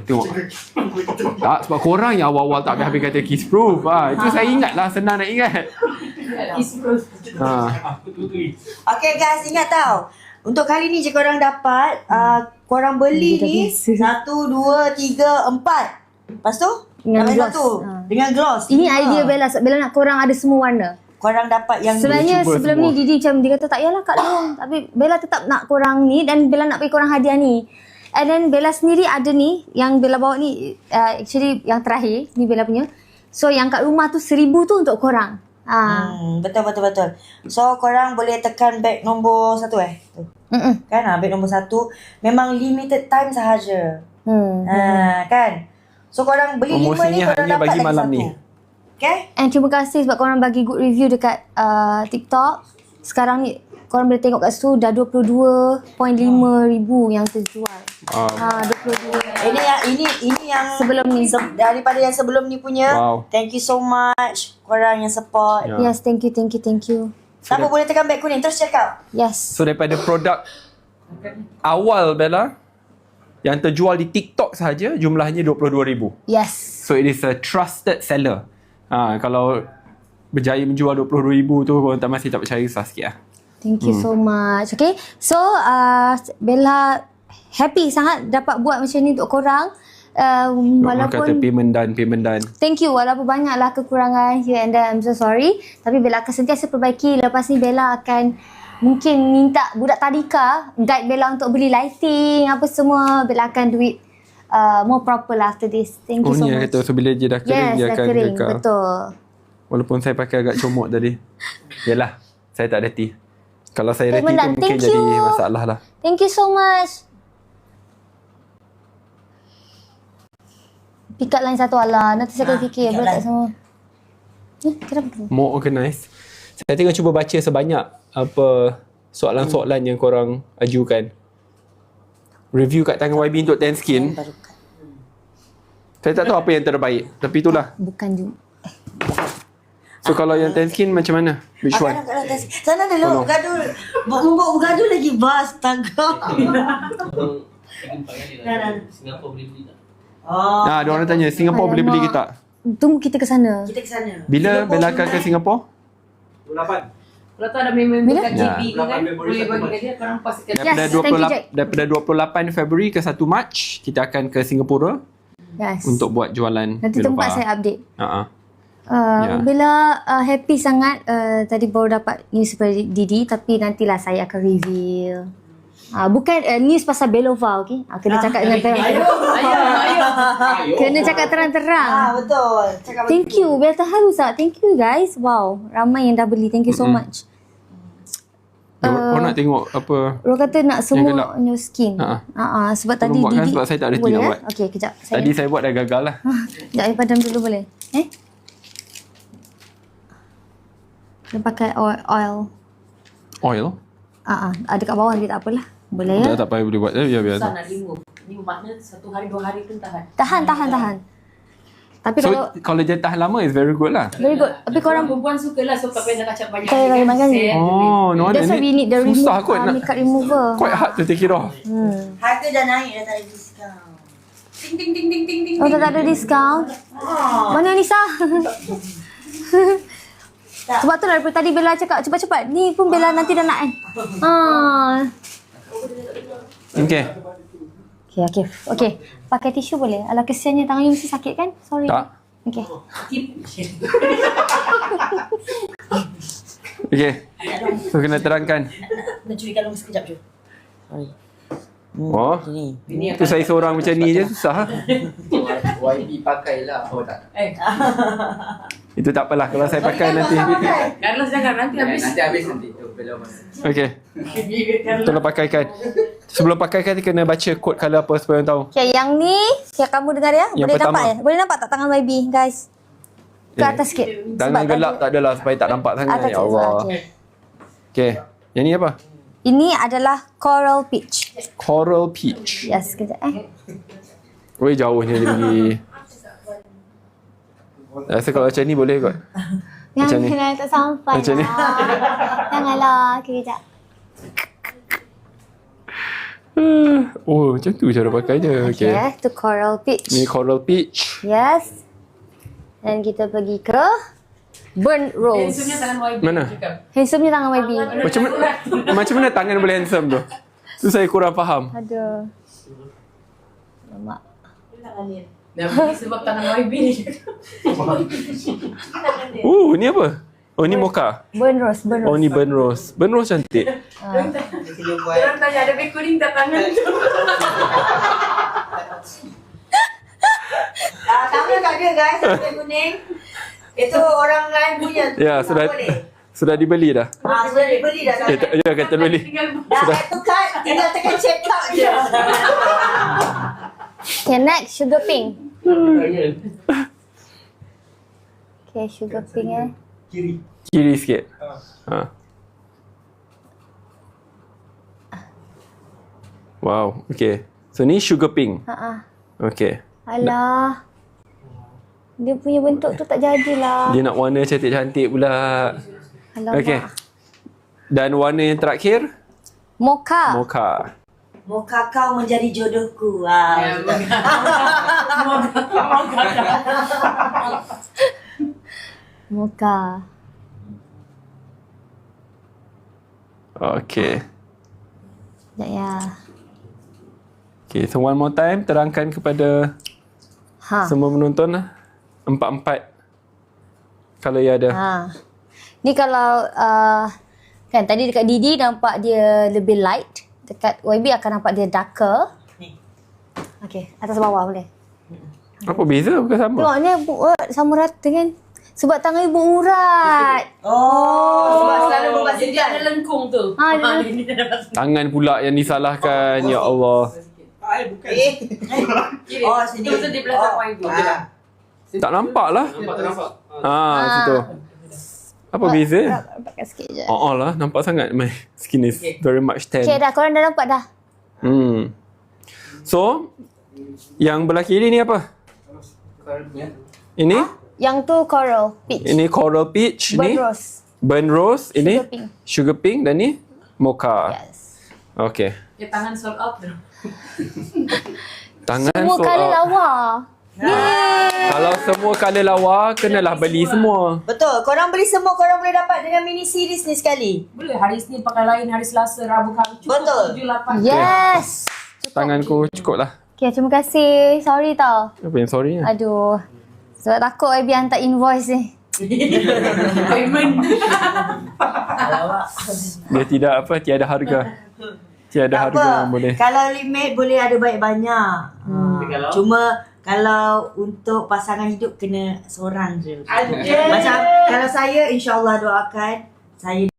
Tengok. Tak, sebab korang yang awal-awal tak habis kata kiss proof. Itu saya ingat lah, senang nak ingat. Kiss proof. Okay guys, ingat tau. Untuk kali ni je korang dapat, korang beli ni 1, 2, 3, 4. Lepas tu? Dengan tambah gloss. satu. Dengan gloss. Ini idea Bella. Bella nak korang ada semua warna. Korang dapat yang Sebenarnya cuba sebelum semua. ni Didi macam dia kata tak yalah Kak Long. Tapi Bella tetap nak korang ni dan Bella nak bagi korang hadiah ni. And then Bella sendiri ada ni yang Bella bawa ni actually yang terakhir ni Bella punya. So yang kat rumah tu 1,000 tu untuk korang. Betul. So korang boleh tekan bag nombor 1 tu. Kan bag nombor 1 memang limited time sahaja. Kan. So korang beli 5 ni Promosinya korang hanya dapat bagi lagi malam 1. ni. Okay? And terima kasih sebab korang bagi good review dekat TikTok. Sekarang ni korang boleh tengok kat situ dah 22.5 ribu yang terjual. 22. Ini yang Sebelum ni. daripada yang sebelum ni punya. Wow. Thank you so much korang yang support. Ya. Yes, thank you. Siapa boleh tekan bag kuning terus check out. Yes. So daripada produk awal Bella yang terjual di TikTok sahaja jumlahnya 22,000. Yes. So it is a trusted seller. Kalau berjaya menjual 22,000 tu korang masih tak percaya, susah sikit lah. Thank you so much. Okay. So, Bella happy sangat dapat buat macam ni untuk korang. Orang kata Walaupun payment done. thank you, walaupun banyaklah kekurangan here and there, I'm so sorry. Tapi Bella akan sentiasa perbaiki. Lepas ni Bella akan mungkin minta budak tadika guide Bella untuk beli lighting apa semua. Bella akan do it more proper lah after this. Thank you so Ni yang much. kata so bila dia dah kering Yes, dia dah akan kering. kekal. Betul. Walaupun saya pakai agak comot tadi. Yalah, saya tak reti. Kalau saya reti tu Mendan, mungkin thank jadi you. masalah lah. Thank you so much. Pikat line satu ala. Nanti saya akan fikir. Boleh tak semua? Kenapa? More organised. Saya tengah cuba baca sebanyak apa soalan-soalan yang korang ajukan. Review kat tangan YB untuk 10 skin. Saya tak tahu apa yang terbaik. Tapi itulah. Bukan juga. So kalau yang 10 skin macam mana? Which one? Sana dulu bergaduh. Membawa bergaduh lagi bas tangga. Singapura boleh beli tak? Diorang tanya Singapura boleh beli ke tak? Tunggu kita ke sana. Kita ke sana. Bila Bella akan ke Singapura? 28. Kalau tu ada member kat Ya. JB tu kan, boleh bagi kat dia, korang pastikan. Yes, thank you, Jack. Daripada 28 Februari ke 1 Mac kita akan ke Singapura Yes. untuk buat jualan Nanti tempat saya update. Ya. Bella happy sangat tadi baru dapat news daripada Didi, tapi nantilah saya akan reveal. Bukan news pasal Belova, okey? Kena cakap dengan terang-terang. Ayo. Kena cakap terang-terang. Betul. Cakap Thank you. Bella tahu tak? Thank you guys. Wow, ramai yang dah beli. Thank you so much. Kau nak tengok apa? Orang kata nak gelap. semua new skin. Sebab Tolong tadi buatkan Didi sebab saya tak reti boleh, nak eh? buat. Okey, kejap. Tadi saya buat dah gagal lah. Sekejap, saya padam dulu boleh? Dia pakai oil. Oil? Ada kat bawah dia tak apalah. Boleh ya? Tak payah boleh buat. Ya biasa. Susah nak remove. Ni makna 1 hari 2 hari pun tahan. Tahan. Tapi So kalau kalau dia tahan lama is very good lah. very good. Tapi korang perempuan sukalah suka pakai kacap banyak. Pakai banyak-banyak. No that's why we need the susah kot nak. makeup remover. Quite hard to take it off. harga dah naik dah tak ada diskaun. Ting ting ting ting ting ting. Oh, tak ada diskaun. Mana Nisa? Sebab tu lah daripada tadi Bella cakap cepat-cepat. Ni pun Bella nanti dah nak kan. Okay. Okay. Pakai tisu boleh? Alah kesiannya tangan you mesti sakit kan? Sorry. Tak. Okay. Okay. So kena terangkan. Nak curikan nombor sekejap je. Sorry. Oh. Tu saya seorang macam ni je susah. YB pakailah. Oh tak. Itu tak apalah kalau saya pakai nanti. Carlos jangan nanti habis. Nanti habis nanti tu belum masa. Okay. Tolong pakaikan. Sebelum pakaikan kena baca kod colour apa supaya orang tahu. Okay, yang ni kamu dengar ya? Yang Boleh pertama. nampak ya? Boleh nampak tak tangan YB guys? Ke atas sikit. Tangan gelap tak adalah supaya tak nampak sangat. Atas Ya sikit. Allah. Okay. Okay. Yang ni apa? Ini adalah coral peach. Coral peach. Yes, kejap Weh jauhnya dia pergi. Rasa kalau macam ni boleh kot. Macam ni. Janganlah tak sampai Macam ni. lah. Janganlah. Okay, kejap. Oh, macam tu cara pakai dia. Okay. Okay, tu Coral Peach. Ni Coral Peach. Yes. Dan kita pergi ke Burnt Rose. Handsome-nya tangan YB. Mana? Cakap. Handsome-nya tangan YB. Macam mana tangan boleh handsome tu? Tu saya kurang faham. Aduh. Lemak. Dah beli sebab tangan YB ni. Ni apa? Oh, ni mocha. Burnt Rose, Burnt Oh, Rose. ni burnt rose. Burnt rose cantik. Orang tanya ada recording tak tangan tu. Tangan tak ada guys, tangan kuning. Itu orang lain punya. Ya, Tak boleh. sudah dibeli dah. Sudah dibeli dah. Ya, kata beli. Dah add to cart, tinggal tekan check out je. Okay, next Sugar Pink. Okay, Sugar Pink Kiri sikit. Wow, okay. So ni sugar pink. Okay. Alah. Dia punya bentuk tu tak jadilah. Dia nak warna cantik-cantik pula. Alamak. Okay. Dan warna yang terakhir? Mocha. Mocha. Mocha kau menjadi jodohku. Mocha. Okay. Sekejap ya. Okay, so one more time terangkan kepada semua penonton lah. Empat-empat kalau ya ada. Ni kalau kan tadi dekat Didi nampak dia lebih light. Dekat YB akan nampak dia darker. Okay, atas bawah boleh. Apa beza? Bukan sama. Tengok ni sama rata kan. Sebab tangan ibu urat. Sebab selalu berubah Jadi ada lengkung tu. Ini dah dapat. Tangan pula yang disalahkan. Ya Allah. Bukan. sini. Itu betul di belakang YB. Tak nampak lah. Nampak. Situ. Apa beza? Pakai sikit je. Lah, nampak sangat my skin is very much tan. Okay dah, korang dah nampak dah. So, yang belah kiri ni apa? Ini? Yang tu Coral Peach. Ini Coral Peach. Burnt Ni Rose. Burnt Rose. Ini Sugar Pink. Sugar Pink. Dan ni Mocha. Yes. Okay. Dia tangan sold out tu. Tangan Semua sold colour out. lawa. Kalau semua colour lawa, kenalah beli semua. Betul. Korang beli semua, korang boleh dapat dengan mini series ni sekali. Boleh hari Isnin pakai lain, hari Selasa, Rabu, Khamis. Cukup Betul. 7-8. Yes. Tanganku cukup lah. Okay, terima kasih. Sorry tau. Apa yang sorry? Aduh. Sebab takut YB hantar invoice ni. Payment. Dia tidak tiada harga. Tiada Tak harga apa. yang boleh. Kalau limit boleh ada banyak-banyak. Cuma kalau untuk pasangan hidup kena seorang je. Macam kalau saya insyaAllah doakan saya